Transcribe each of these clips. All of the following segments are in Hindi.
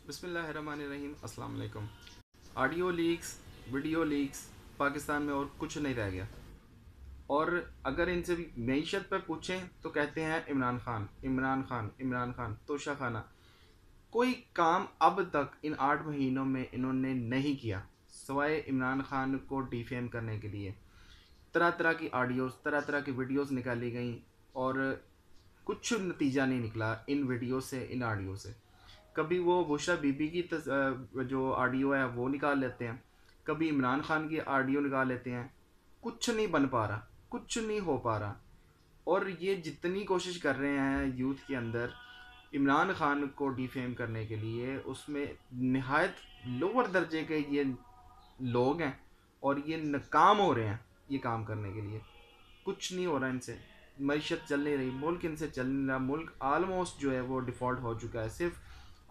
बिस्मिल्लाहिर्रहमानिर्रहीम। अस्सलाम वालेकुम। Audio leaks, video leaks Pakistan में और कुछ नहीं रह गया। और अगर इनसे भी मईशत पर पूछें तो कहते हैं इमरान खान, इमरान खान, इमरान खान, तोशा खाना। कोई काम अब तक इन 8 महीनों में इन्होंने नहीं किया सवाए इमरान खान को डिफेम करने के लिए। तरह तरह की ऑडियोज़, तरह तरह की वीडियोज़ निकाली गई और कुछ नतीजा नहीं निकला इन वीडियो से, इन ऑडियो से। कभी वो बुशरा बीबी की जो ऑडियो है वो निकाल लेते हैं, कभी इमरान खान की ऑडियो निकाल लेते हैं। कुछ नहीं बन पा रहा, कुछ नहीं हो पा रहा। और ये जितनी कोशिश कर रहे हैं यूथ के अंदर इमरान खान को डिफेम करने के लिए, उसमें नहायत लोअर दर्जे के ये लोग हैं और ये नाकाम हो रहे हैं ये काम करने के लिए। कुछ नहीं हो रहा इनसे, मईशत चल नहीं रही, मुल्क इनसे चल नहीं रहा। मुल्क आलमोस्ट जो है वो डिफ़ॉल्ट हो चुका है, सिर्फ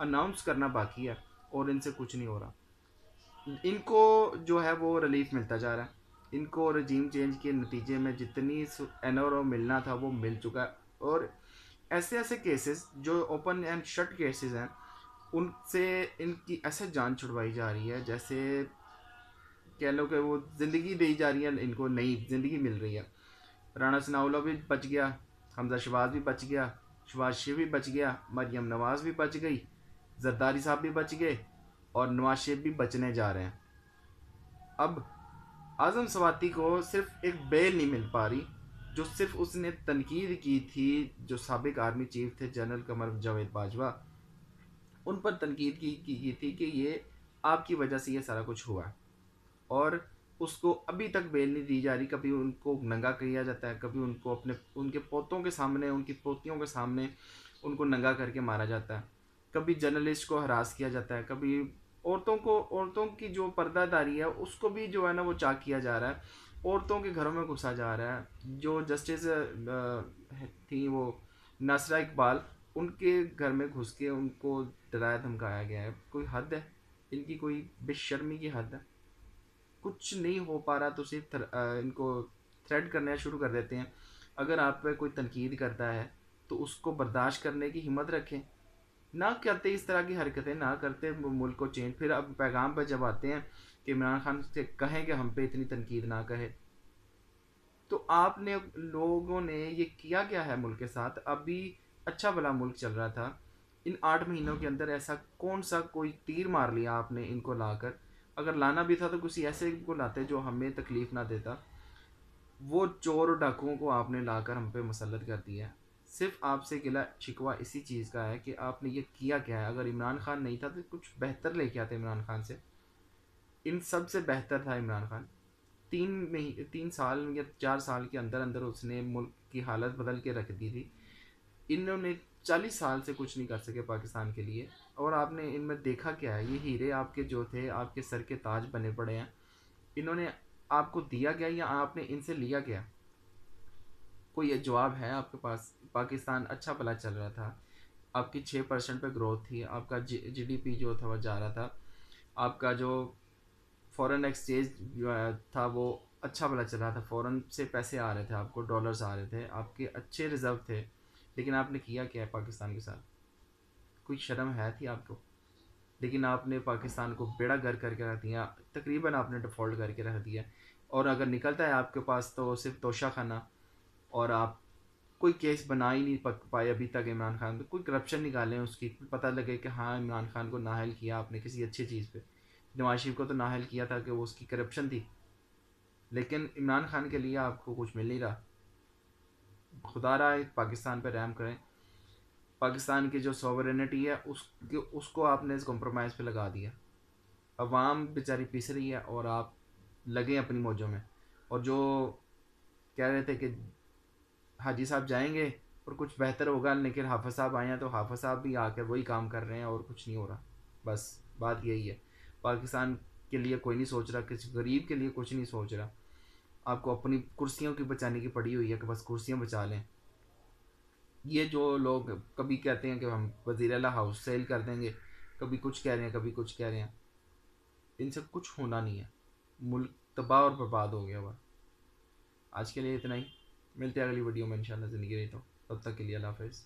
अनाउंस करना बाकी है और इनसे कुछ नहीं हो रहा। इनको जो है वो रिलीफ मिलता जा रहा है। इनको रजीम चेंज के नतीजे में जितनी एनओरो मिलना था वो मिल चुका है। और ऐसे ऐसे केसेस जो ओपन एंड शट केसेस हैं उनसे इनकी ऐसे जान छुड़वाई जा रही है जैसे कह लो कि वो ज़िंदगी दी जा रही है, इनको नई ज़िंदगी मिल रही है। राना सनाउल्लाह भी बच गया, हमजा शहबाज भी बच गया, शहबाज शरीफ भी बच गया, मरियम नवाज़ भी बच गई, जरदारी साहब भी बच गए और नवाज शरीफ भी बचने जा रहे हैं। अब आज़म सवाती को सिर्फ एक बेल नहीं मिल पा रही, जो सिर्फ उसने तनकीद की थी जो साबिक आर्मी चीफ थे जनरल कमर जावेद बाजवा, उन पर तनकीद की थी कि ये आपकी वजह से ये सारा कुछ हुआ। और उसको अभी तक बेल नहीं दी जा रही। कभी उनको नंगा किया जाता है, कभी उनको अपने उनके पोतों के सामने, उनकी पोतियों के सामने उनको नंगा करके मारा जाता है, कभी जर्नलिस्ट को हरास किया जाता है, कभी औरतों की जो पर्दादारी है उसको भी जो है ना वो चाक किया जा रहा है, औरतों के घरों में घुसा जा रहा है। जो जस्टिस थी वो नासरा इकबाल, उनके घर में घुस के उनको डराया धमकाया गया है। कोई हद है इनकी, कोई बेशर्मी की हद है। कुछ नहीं हो पा रहा तो सिर्फ इनको थ्रेड करना शुरू कर देते हैं। अगर आप पे कोई तनकीद करता है तो उसको बर्दाश्त करने की हिम्मत रखें, ना करते इस तरह की हरकतें, ना करते मुल्क को चेंज। फिर अब पैगाम पर जब आते हैं कि इमरान खान से कहें कि हम पे इतनी तनकीद ना कहे, तो आपने लोगों ने ये किया क्या है मुल्क के साथ? अभी अच्छा भला मुल्क चल रहा था, इन 8 महीनों के अंदर ऐसा कौन सा कोई तीर मार लिया आपने इनको लाकर? अगर लाना भी था तो किसी ऐसे को लाते जो हमें तकलीफ़ ना देता। वो चोर और डाकुओं को आपने लाकर हम पे मुसल्लत कर दिया है। सिर्फ आपसे गिला शिकवा इसी चीज़ का है कि आपने ये किया क्या है। अगर इमरान खान नहीं था तो कुछ बेहतर लेके आते इमरान खान से। इन सब से बेहतर था इमरान खान। 3 साल या 4 साल के अंदर अंदर उसने मुल्क की हालत बदल के रख दी थी। इन्होंने 40 साल से कुछ नहीं कर सके पाकिस्तान के लिए। और आपने इनमें देखा क्या है? ये हीरे आपके जो थे आपके सर के ताज बने पड़े हैं। इन्होंने आपको दिया क्या या आपने इनसे लिया क्या? कोई ये जवाब है आपके पास? पाकिस्तान अच्छा भला चल रहा था, आपकी 6% पे ग्रोथ थी, आपका जीडीपी जो था वो जा रहा था, आपका जो फॉरेन एक्सचेंज जो था वो अच्छा भला चल रहा था, फ़ॉरेन से पैसे आ रहे थे, आपको डॉलर्स आ रहे थे, आपके अच्छे रिजर्व थे। लेकिन आपने किया क्या है पाकिस्तान के साथ? कोई शर्म है थी आपको? लेकिन आपने पाकिस्तान को बेड़ा गर्क करके रख दिया, तकरीबन आपने डिफ़ॉल्ट करके रख दिया। और अगर निकलता है आपके पास तो सिर्फ तोशा खाना। और आप कोई केस बना ही नहीं पाए अभी तक इमरान खान पे। कोई करप्शन निकालें उसकी, पता लगे कि हाँ इमरान खान को नाअहल किया आपने किसी अच्छी चीज़ पे। नवाज शरीफ को तो नाअहल किया था कि वो उसकी करप्शन थी, लेकिन इमरान खान के लिए आपको कुछ मिल नहीं रहा। खुदा रहा है पाकिस्तान पे रहम करें। पाकिस्तान की जो सॉवरेनिटी है उसको आपने इस कॉम्प्रोमाइज़ पे लगा दिया। अवाम बेचारी पिस रही है और आप लगे अपनी मौजों में। और जो कह रहे थे कि हाजी साहब जाएंगे और कुछ बेहतर होगा, लेकिन हाफिज़ साहब आए हैं तो हाफिज़ साहब भी आकर वही काम कर रहे हैं और कुछ नहीं हो रहा। बस बात यही है। पाकिस्तान के लिए कोई नहीं सोच रहा, किसी गरीब के लिए कुछ नहीं सोच रहा। आपको अपनी कुर्सियों की बचाने की पड़ी हुई है कि बस कुर्सियाँ बचा लें। ये जो लोग कभी कहते हैं कि हम वज़ीर आला हाउस सेल कर देंगे, कभी कुछ कह रहे हैं, कभी कुछ कह रहे हैं, इनसे कुछ होना नहीं है। मुल्क तबाह और बर्बाद हो गया हुआ। आज के लिए इतना ही। मिलते हैं अगली वीडियो में इंशाल्लाह, ज़िंदगी रही तो। तब तक के लिए अल्लाह हाफ़िज़।